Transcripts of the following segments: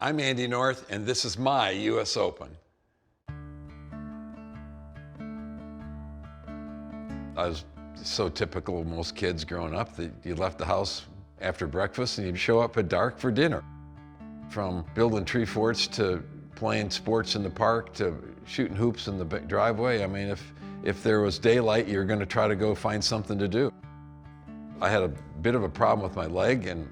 I'm Andy North, and this is my US Open. I was so typical of most kids growing up that you left the house after breakfast and you'd show up at dark for dinner. From building tree forts to playing sports in the park to shooting hoops in the driveway. I mean, if there was daylight, you were going to try to go find something to do. I had a bit of a problem with my leg, and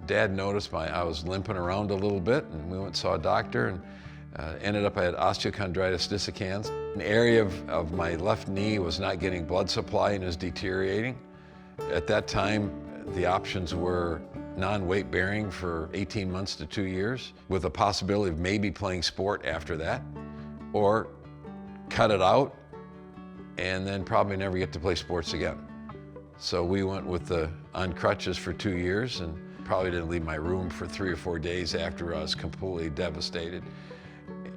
Dad noticed I was limping around a little bit, and we went and saw a doctor, and ended up I had osteochondritis dissecans. An area of my left knee was not getting blood supply and was deteriorating. At that time, the options were non-weight bearing for 18 months to 2 years, with a possibility of maybe playing sport after that, or cut it out and then probably never get to play sports again. So we went with on crutches for 2 years, and probably didn't leave my room for 3 or 4 days after I was completely devastated.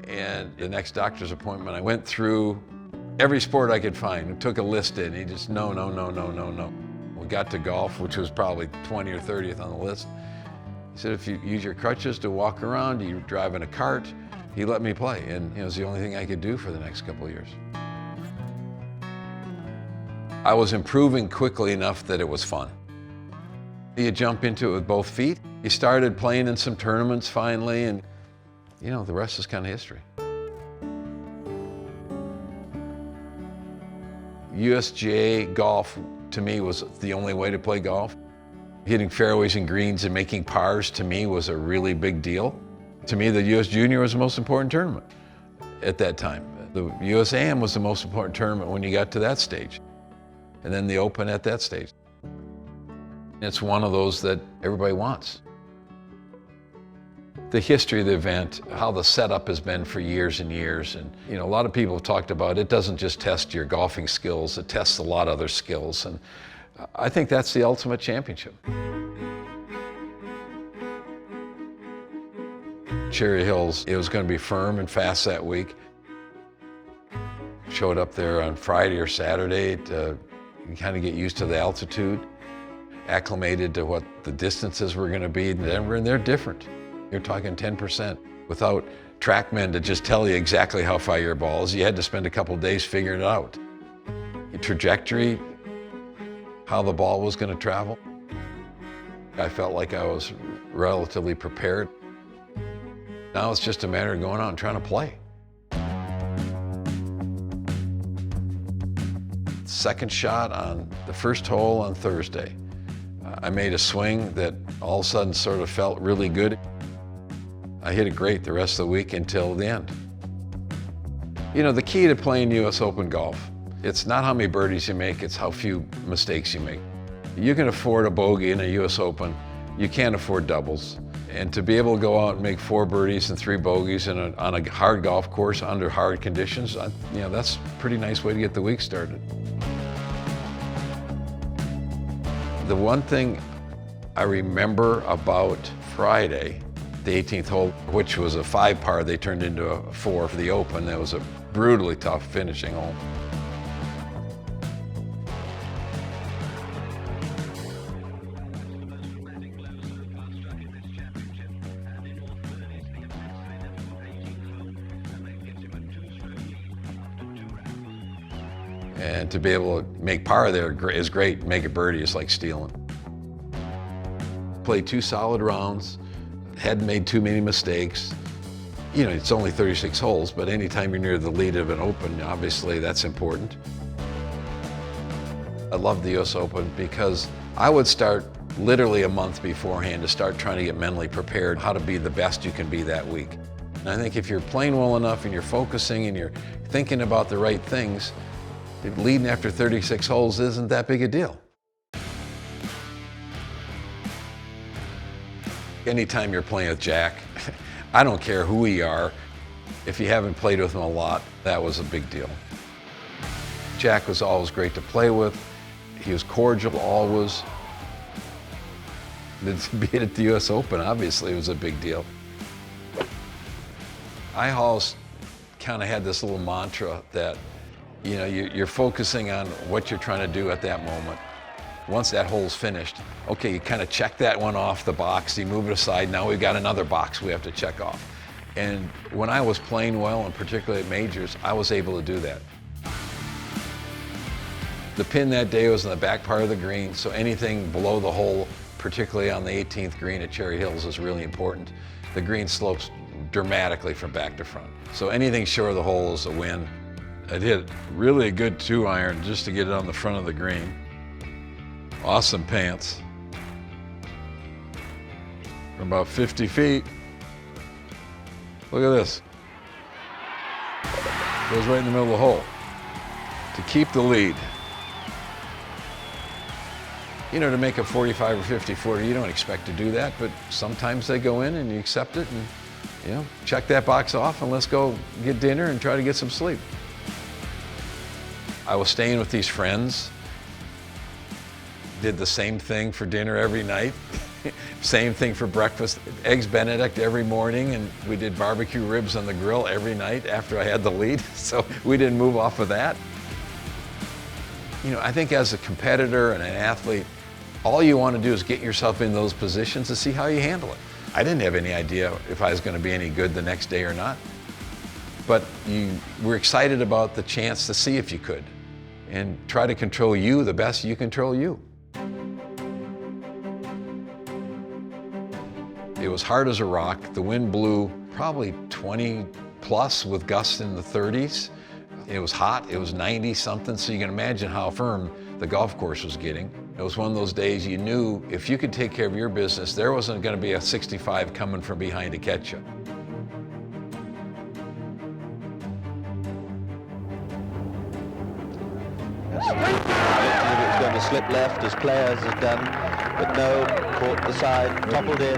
And the next doctor's appointment, I went through every sport I could find and took a list in. He just, no. We got to golf, which was probably 20 or 30th on the list. He said, if you use your crutches to walk around, you drive in a cart, he let me play. And it was the only thing I could do for the next couple of years. I was improving quickly enough that it was fun. You jump into it with both feet. You started playing in some tournaments finally, and the rest is kind of history. USGA golf, to me, was the only way to play golf. Hitting fairways and greens and making pars, to me, was a really big deal. To me, the US Junior was the most important tournament at that time. The USAM was the most important tournament when you got to that stage. And then the Open at that stage. It's one of those that everybody wants. The history of the event, how the setup has been for years and years, and a lot of people have talked about it doesn't just test your golfing skills, it tests a lot of other skills, and I think that's the ultimate championship. Cherry Hills, it was going to be firm and fast that week. Showed up there on Friday or Saturday to kind of get used to the altitude, acclimated to what the distances were going to be in Denver, and they're different. You're talking 10%. Without TrackMan to just tell you exactly how far your ball is, you had to spend a couple of days figuring it out. Your trajectory, how the ball was going to travel. I felt like I was relatively prepared. Now it's just a matter of going out and trying to play. Second shot on the first hole on Thursday. I made a swing that all of a sudden sort of felt really good. I hit it great the rest of the week until the end. The key to playing US Open golf, it's not how many birdies you make, it's how few mistakes you make. You can afford a bogey in a US Open, you can't afford doubles. And to be able to go out and make 4 birdies and 3 bogeys on a hard golf course under hard conditions, that's a pretty nice way to get the week started. The one thing I remember about Friday, the 18th hole, which was a 5 par, they turned into a 4 for the Open. That was a brutally tough finishing hole. And to be able to make par there is great. Make a birdie is like stealing. Played 2 solid rounds, hadn't made too many mistakes. It's only 36 holes, but anytime you're near the lead of an Open, obviously that's important. I love the US Open because I would start literally a month beforehand to start trying to get mentally prepared how to be the best you can be that week. And I think if you're playing well enough and you're focusing and you're thinking about the right things, leading after 36 holes isn't that big a deal. Anytime you're playing with Jack, I don't care who we are, if you haven't played with him a lot, that was a big deal. Jack was always great to play with. He was cordial, always. To be at the US Open, obviously, was a big deal. I always kind of had this little mantra that you're focusing on what you're trying to do at that moment. Once that hole's finished, okay, you kind of check that one off the box, you move it aside, now we've got another box we have to check off. And when I was playing well, and particularly at majors, I was able to do that. The pin that day was in the back part of the green, so anything below the hole, particularly on the 18th green at Cherry Hills, is really important. The green slopes dramatically from back to front. So anything short of the hole is a win. I'd hit really a good 2-iron just to get it on the front of the green. Awesome pants. From about 50 feet. Look at this. Goes right in the middle of the hole to keep the lead. You know, to make a 45 or 50 footer, you don't expect to do that, but sometimes they go in and you accept it and, you know, check that box off and let's go get dinner and try to get some sleep. I was staying with these friends, did the same thing for dinner every night, same thing for breakfast, Eggs Benedict every morning, and we did barbecue ribs on the grill every night after I had the lead, so we didn't move off of that. You know, I think as a competitor and an athlete, all you want to do is get yourself in those positions to see how you handle it. I didn't have any idea if I was going to be any good the next day or not, but you were excited about the chance to see if you could and try to control you the best you control you. It was hard as a rock. The wind blew probably 20 plus with gusts in the 30s. It was hot, it was 90 something, so you can imagine how firm the golf course was getting. It was one of those days you knew if you could take care of your business, there wasn't going to be a 65 coming from behind to catch you. It's going to slip left as Players has done, but no, caught the side, toppled in.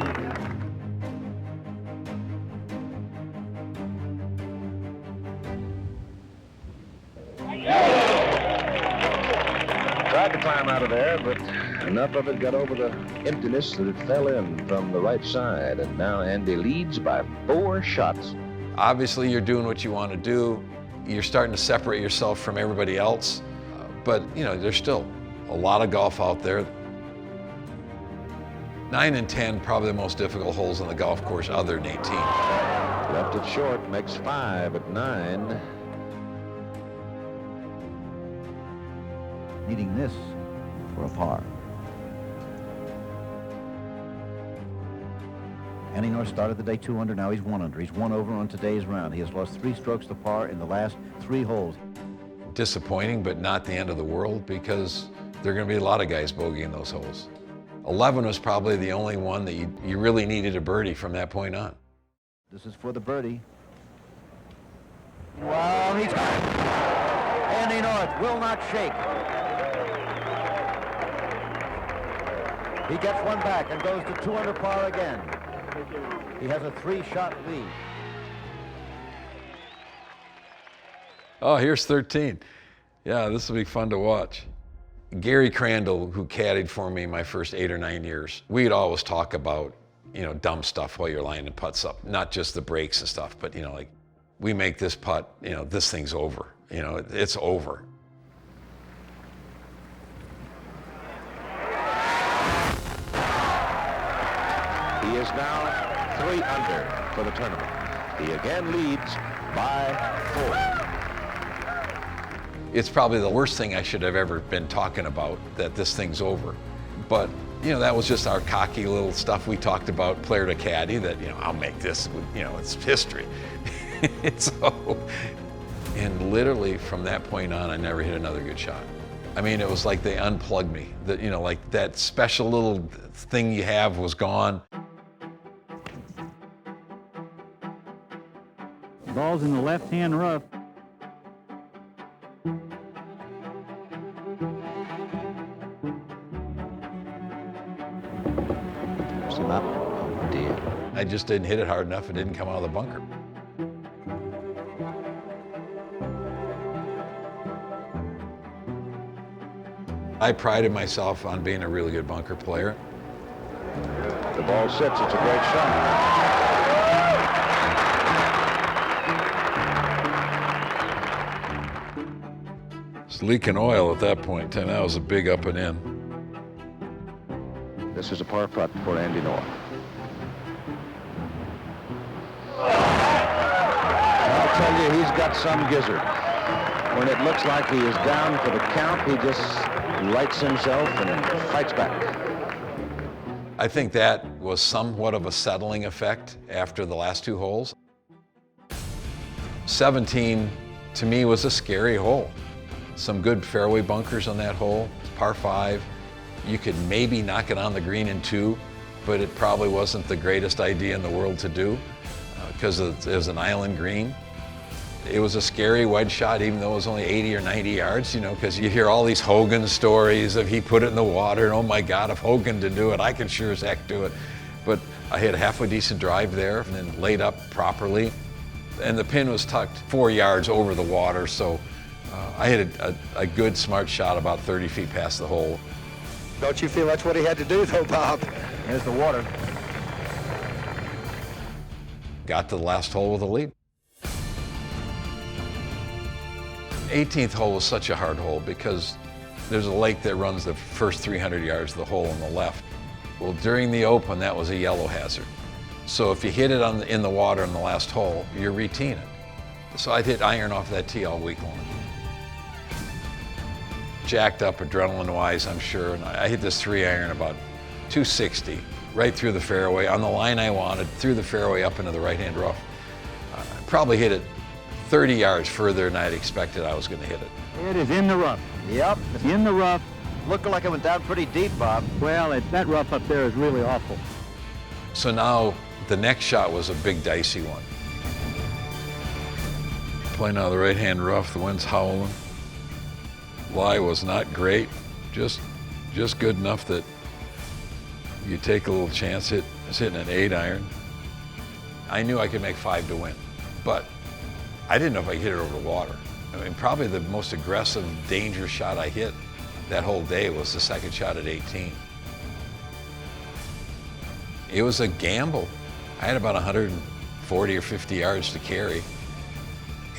Tried to climb out of there, but enough of it got over the emptiness that it fell in from the right side. And now Andy leads by 4 shots. Obviously, you're doing what you want to do. You're starting to separate yourself from everybody else. But, you know, there's still a lot of golf out there. 9 and 10, probably the most difficult holes on the golf course other than 18. Left it short, makes 5 at 9. Needing this for a par. Andy North started the day 2 under, now he's 1 under. He's 1 over on today's round. He has lost 3 strokes to par in the last 3 holes. Disappointing, but not the end of the world because there are going to be a lot of guys bogeying those holes. 11 was probably the only one that you really needed a birdie from that point on. This is for the birdie. Well, he's got it. Andy North will not shake. He gets one back and goes to 2 under par again. He has a 3-shot lead. Oh, here's 13. Yeah, this will be fun to watch. Gary Crandall, who caddied for me my first 8 or 9 years, we'd always talk about, you know, dumb stuff while you're lining putts up. Not just the breaks and stuff, but, you know, like, we make this putt, you know, this thing's over. You know, it's over. He is now 3 under for the tournament. He again leads by 4. It's probably the worst thing I should have ever been talking about, that this thing's over. But, you know, that was just our cocky little stuff we talked about, player to caddy, that, you know, I'll make this, you know, it's history. And literally from that point on, I never hit another good shot. I mean, it was like they unplugged me. That, you know, like that special little thing you have was gone. Ball's in the left-hand rough. Him up. Oh dear. I just didn't hit it hard enough. It didn't come out of the bunker. I prided myself on being a really good bunker player. The ball sits, it's a great shot. It's leaking oil at that point, and that was a big up and in. This is a par putt for Andy North. I'll tell you, he's got some gizzard. When it looks like he is down for the count, he just lights himself and fights back. I think that was somewhat of a settling effect after the last two holes. 17, to me, was a scary hole. Some good fairway bunkers on that hole, par 5. You could maybe knock it on the green in 2, but it probably wasn't the greatest idea in the world to do because it was an island green. It was a scary wedge shot, even though it was only 80 or 90 yards, you know, because you hear all these Hogan stories of he put it in the water, and oh my God, if Hogan did do it, I can sure as heck do it. But I hit a halfway decent drive there and then laid up properly. And the pin was tucked 4 yards over the water, so I hit a good, smart shot about 30 feet past the hole. Don't you feel that's what he had to do, though, Bob? Here's the water. Got to the last hole with a lead. 18th hole was such a hard hole because there's a lake that runs the first 300 yards of the hole on the left. Well, during the Open, that was a yellow hazard. So if you hit it in the water in the last hole, you're re-teeing it. So I'd hit iron off that tee all week long. Jacked up adrenaline-wise, I'm sure, and I hit this 3-iron about 260, right through the fairway, on the line I wanted, through the fairway up into the right-hand rough. I probably hit it 30 yards further than I'd expected I was going to hit it. It is in the rough. Yep. In the rough. Looking like it went down pretty deep, Bob. Well, that rough up there is really awful. So now the next shot was a big dicey one. Playing out of the right-hand rough, the wind's howling. Lie was not great, just good enough that you take a little chance. I was hitting an 8-iron. I knew I could make 5 to win, but I didn't know if I could hit it over the water. I mean, probably the most aggressive, dangerous shot I hit that whole day was the second shot at 18. It was a gamble. I had about 140 or 50 yards to carry,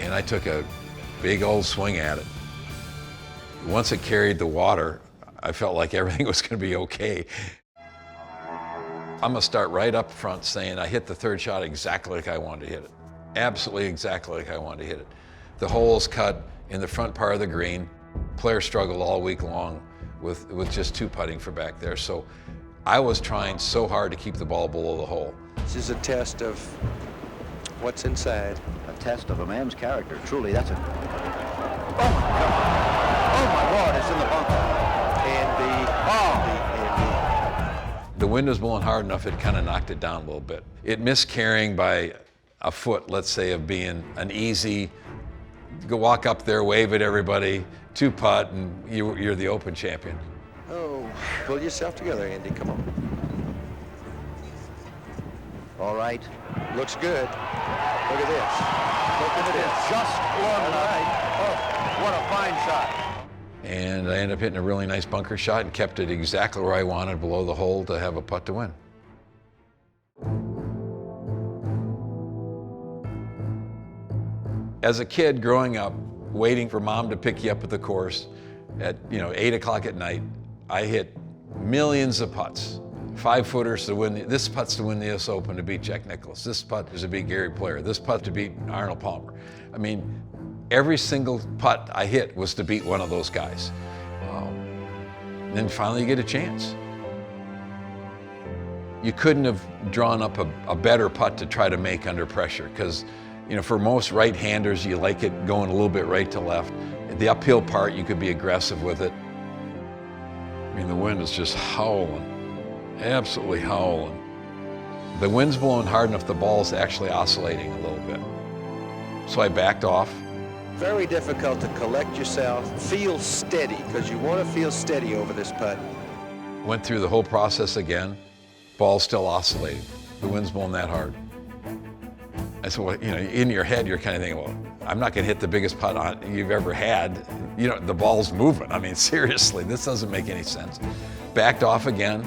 and I took a big old swing at it. Once it carried the water, I felt like everything was going to be okay. I'm going to start right up front saying I hit the third shot exactly like I wanted to hit it. Absolutely exactly like I wanted to hit it. The hole's cut in the front part of the green. Players struggled all week long with just 2 putting for back there. So I was trying so hard to keep the ball below the hole. This is a test of what's inside. A test of a man's character. Truly, that's a... Oh, my God. Oh, my Lord, it's in the bunker. The wind was blowing hard enough, it kind of knocked it down a little bit. It missed carrying by a foot, let's say, of being an easy, go walk up there, wave at everybody, 2-putt, and you're the Open champion. Oh, pull yourself together, Andy. Come on. All right. Looks good. Look at this. Look at this. Just long enough. Oh, what a fine shot. And I ended up hitting a really nice bunker shot and kept it exactly where I wanted below the hole to have a putt to win. As a kid growing up, waiting for mom to pick you up at the course at 8 o'clock at night, I hit millions of putts. 5-footers to win, this putt's to win the US Open to beat Jack Nicklaus. This putt is to beat Gary Player. This putt to beat Arnold Palmer. I mean, every single putt I hit was to beat one of those guys. And then finally you get a chance. You couldn't have drawn up a better putt to try to make under pressure because, for most right-handers, you like it going a little bit right to left. The uphill part, you could be aggressive with it. I mean, the wind is just howling, absolutely howling. The wind's blowing hard enough, the ball's actually oscillating a little bit. So I backed off. Very difficult to collect yourself, feel steady, because you want to feel steady over this putt. Went through the whole process again. Ball's still oscillating. The wind's blowing that hard. I said, well, in your head, you're kind of thinking, well, I'm not going to hit the biggest putt you've ever had. The ball's moving. I mean, seriously, this doesn't make any sense. Backed off again.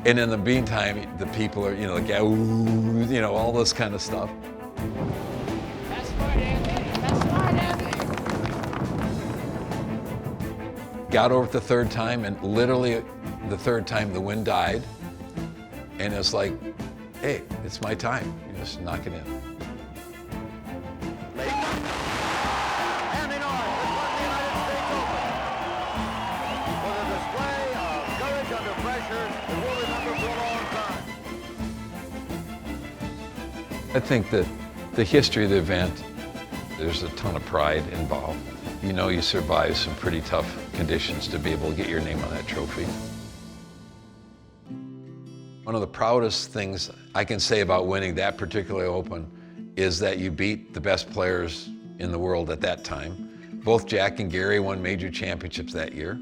And in the meantime, the people are, the guy, ooh, all this kind of stuff. That's smart, Andy. That's smart, Andy. Got over it the third time, and literally The third time the wind died, and it's like, hey, it's my time. You just knock it in. Andy North has won the United States Open. For the display of courage under pressure that we'll remember for a long time. I think that the history of the event, there's a ton of pride involved. You know you survived some pretty tough conditions to be able to get your name on that trophy. One of the proudest things I can say about winning that particular Open is that you beat the best players in the world at that time. Both Jack and Gary won major championships that year.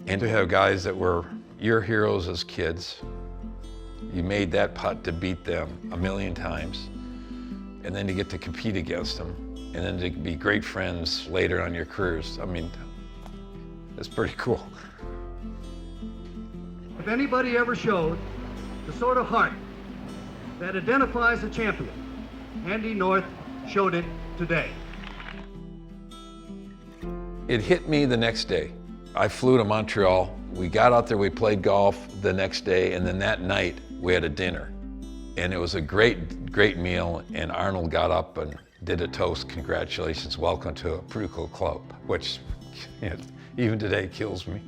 And to have guys that were your heroes as kids, you made that putt to beat them a million times, and then to get to compete against them, and then to be great friends later on your careers. I mean, that's pretty cool. If anybody ever showed the sort of heart that identifies a champion, Andy North showed it today. It hit me the next day. I flew to Montreal. We got out there, we played golf the next day, and then that night we had a dinner. And it was a great meal, and Arnold got up and did a toast, congratulations, welcome to a pretty cool club, which even today kills me.